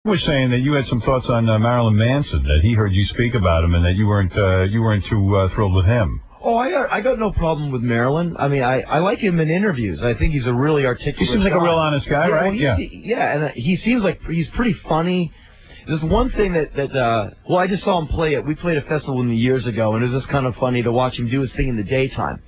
was saying that you had some thoughts on Marilyn Manson, that he heard you speak about him and that you weren't too thrilled with him. Oh, I got no problem with Marilyn. I mean, I like him in interviews. I think he's a really articulate He seems like a real honest guy, yeah, right? Well, and he seems like he's pretty funny. There's one thing well, I just saw him play it. We played a festival with him years ago, and it was just kind of funny to watch him do his thing in the daytime.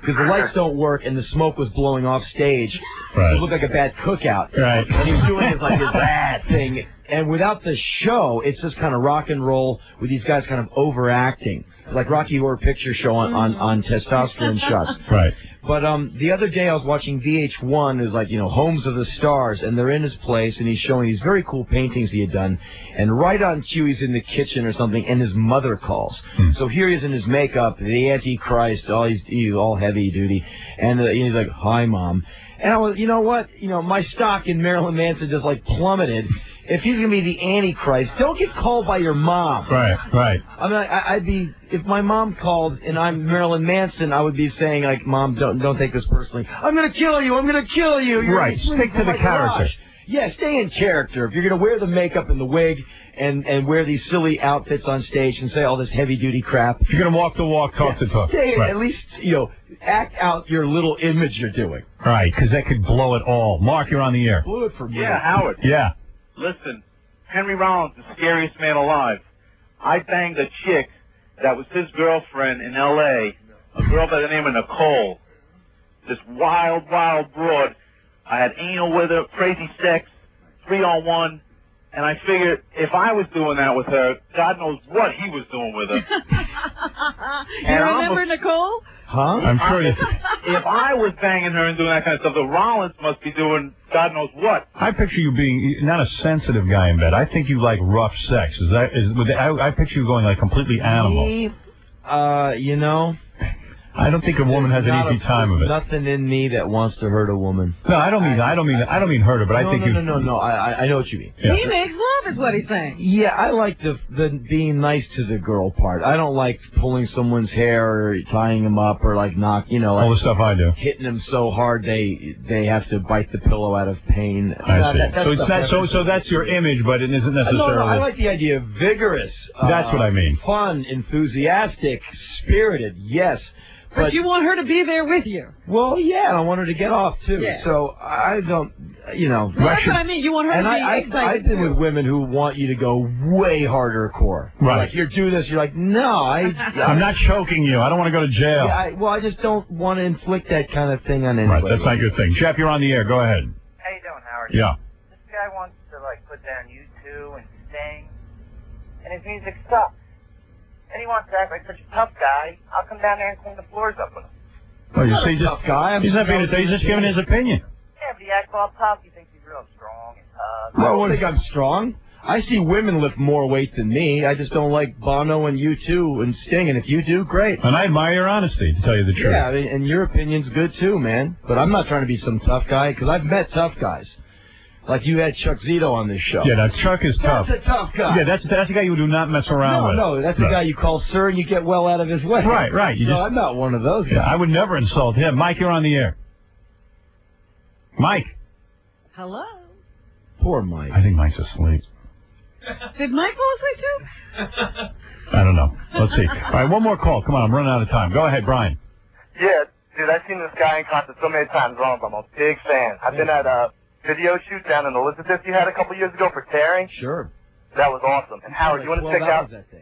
Because the lights don't work, and the smoke was blowing off stage. Right. So it looked like a bad cookout. Right. And he was doing his bad thing. And without the show, it's just kind of rock and roll with these guys kind of overacting. Like Rocky Horror Picture Show on testosterone shots. Right. But the other day I was watching VH1, is Homes of the Stars, and they're in his place, and he's showing these very cool paintings he had done. And right on cue, he's in the kitchen or something, and his mother calls. So here he is in his makeup, the Antichrist, he's all heavy duty, and he's like, "Hi, Mom." And I was, you know what? My stock in Marilyn Manson just plummeted. If he's gonna be the Antichrist, don't get called by your mom. Right. I mean, I'd be, if my mom called and I'm Marilyn Manson, I would be saying "Mom, don't take this personally. I'm gonna kill you. I'm gonna kill you." Right. Stick to the character. Yeah, stay in character. If you're gonna wear the makeup and the wig and wear these silly outfits on stage and say all this heavy duty crap, if you're gonna walk the walk, talk the talk. Stay, right. At least act out your little image you're doing. Right, because that could blow it all. Mark, you're on the air. Blew it for me. Yeah, Howard. Yeah. Listen, Henry Rollins, the scariest man alive. I banged a chick that was his girlfriend in L.A., a girl by the name of Nicole. This wild broad. I had anal with her, crazy sex, 3-on-1, and I figured if I was doing that with her, God knows what he was doing with her. You remember Nicole? Huh? I'm sure you... If I was banging her and doing that kind of stuff, the Rollins must be doing God knows what. I picture you being not a sensitive guy in bed. I think you like rough sex. I picture you going completely animal. Me, I don't think a woman has an easy time of it. Nothing in me that wants to hurt a woman. No, I don't mean hurt her, but I think you. No. I know what you mean. Yeah. He makes love, is what he's saying. Yeah, I like the being nice to the girl part. I don't like pulling someone's hair or tying them up or all the stuff I do. Hitting them so hard they have to bite the pillow out of pain. I see. So it's not so that's your image, but it isn't necessarily. No, I like the idea of vigorous. That's what I mean. Fun, enthusiastic, spirited. Yes. But you want her to be there with you. Well, yeah, and I want her to get off, too. Yeah. So I don't, Well, that's what I mean. You want her to be excited, I've been with women who want you to go way harder core. Right. Like, you do this, you're like, no, I'm not choking you. I don't want to go to jail. Yeah, I just don't want to inflict that kind of thing on anybody. Right, that's not your thing. Jeff, you're on the air. Go ahead. How you doing, Howard? Yeah. This guy wants to, put down U2 and Sting, and his music sucks. And he wants to act like such a tough guy. I'll come down there and clean the floors up with him. Oh, you see, tough guy. He's not being a he's just giving his opinion. Yeah, but he acts all tough. He thinks he's real strong and tough. I don't think I'm strong. I see women lift more weight than me. I just don't like Bono and U2 and Sting. And if you do, great. And I admire your honesty, to tell you the truth. Yeah, and your opinion's good too, man. But I'm not trying to be some tough guy, because I've met tough guys. Like you had Chuck Zito on this show. Yeah, now Chuck is tough. That's a tough guy. Yeah, that's the guy you do not mess around with. No, that's the guy you call sir and you get well out of his way. Right. I'm not one of those guys. Yeah, I would never insult him. Mike, you're on the air. Mike. Hello. Poor Mike. I think Mike's asleep. Did Mike fall asleep too? I don't know. Let's see. All right, one more call. Come on, I'm running out of time. Go ahead, Brian. Yeah, dude, I've seen this guy in concert so many times. I'm a big fan. I've been at a video shoot down in Elizabeth you had a couple years ago for Terry. Sure. That was awesome. And Howard, you want to check out... That day.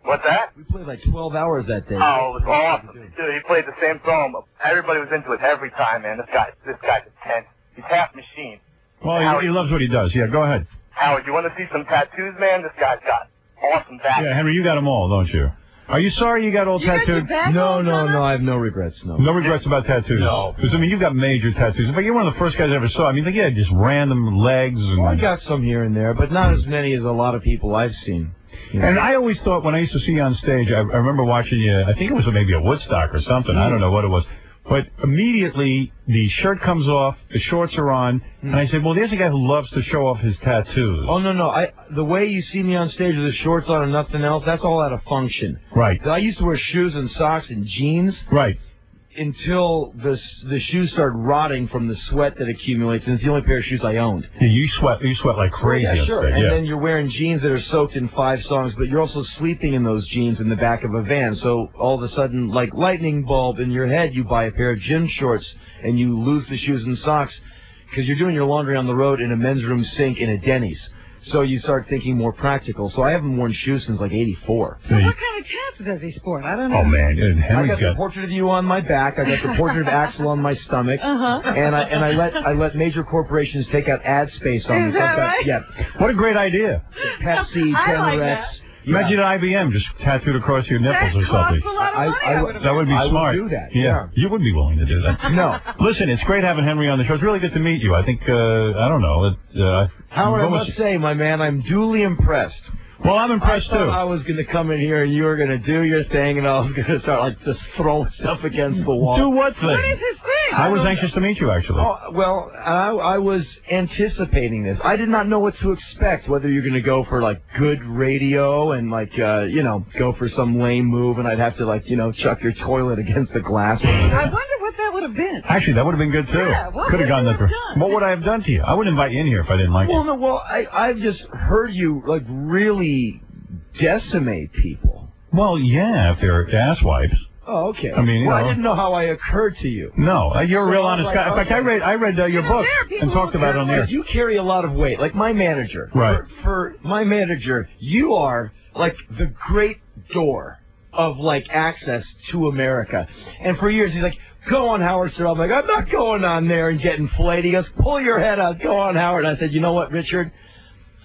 What's that? We played like 12 hours that day. Oh, it was awesome. Dude, he played the same song. Everybody was into it every time, man. This guy's intense. He's half machine. Well, he loves what he does. Yeah, go ahead. Howard, you want to see some tattoos, man? This guy's got awesome back. Yeah, Henry, you got them all, don't you? Are you sorry you got all tattooed? No, I have no regrets, no. No regrets about tattoos? No. Because, you've got major tattoos. In fact, you're one of the first guys I ever saw. Just random legs. And I got some here and there, but not as many as a lot of people I've seen. You know? And I always thought, when I used to see you on stage, I remember watching you, I think it was maybe a Woodstock or something. I don't know what it was. But immediately, the shirt comes off, the shorts are on, and I said, well, there's a guy who loves to show off his tattoos. Oh, no. The way you see me on stage with the shorts on and nothing else, that's all out of function. Right. I used to wear shoes and socks and jeans. Right. until the shoes start rotting from the sweat that accumulates, and it's the only pair of shoes I owned. Yeah, you sweat like crazy. Yeah, sure. And then you're wearing jeans that are soaked in 5 songs, but you're also sleeping in those jeans in the back of a van. So all of a sudden, like lightning bulb in your head, you buy a pair of gym shorts and you lose the shoes and socks because you're doing your laundry on the road in a men's room sink in a Denny's. So you start thinking more practical. So I haven't worn shoes since like '84. So what kind of cap does he sport? I don't know. Oh man, I got the portrait of you on my back. I got the portrait of Axl on my stomach. And I let major corporations take out ad space on me. Is that right? Yeah. What a great idea. Pepsi, I like Generex. Imagine an IBM just tattooed across your nipples or something. That costs a lot of money. That would be smart. I would do that. Yeah. You would be willing to do that. No. Listen, it's great having Henry on the show. It's really good to meet you. I think, I don't know. Howard, I must say, my man, I'm duly impressed. Well, I'm impressed, I thought too. I was going to come in here and you were going to do your thing and I was going to start, like, just throwing stuff against the wall. Do what thing? What is his thing? I was anxious to meet you, actually. Oh, well, I was anticipating this. I did not know what to expect, whether you're going to go for, like, good radio and, like, go for some lame move and I'd have to, like, chuck your toilet against the glass. I wonder what that would have been. Actually, that would have been good, too. Yeah, what could have gone that. What would I have done to you? I wouldn't invite you in here if I didn't like you. Well, I've just heard you, like, really decimate people. Well, yeah, if they're asswipes. Oh, okay. I mean, I didn't know how I occurred to you. No, you're a real honest guy. In fact, I read your book and talked about it on there. You carry a lot of weight, like my manager. Right. For my manager, you are like the great door of like access to America. And for years, he's like, "Go on, Howard, sir." I'm like, "I'm not going on there and getting flayed." He goes, "Pull your head out. Go on, Howard." And I said, "You know what, Richard?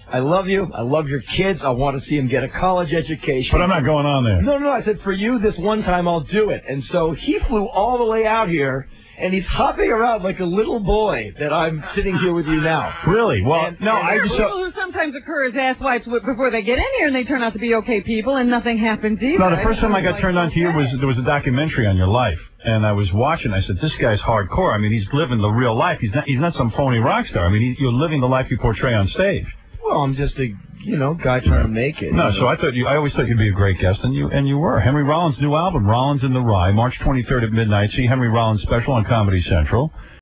I love you. I love your kids. I want to see them get a college education. But I'm not going on there." No. I said, for you, this one time I'll do it. And so he flew all the way out here, and he's hopping around like a little boy that I'm sitting here with you now. Really? Well, I just people who sometimes occur as asswipes before they get in here, and they turn out to be okay people, and nothing happens either. No, the first time I got turned on to you was there was a documentary on your life, and I was watching. I said, "This guy's hardcore. I mean, he's living the real life. He's not some phony rock star. I mean, you're living the life you portray on stage." Well, I'm just a, guy trying to make it. No, so I always thought you'd be a great guest, and you were. Henry Rollins' new album, Rollins in the Rye, March 23rd at midnight. See Henry Rollins special on Comedy Central.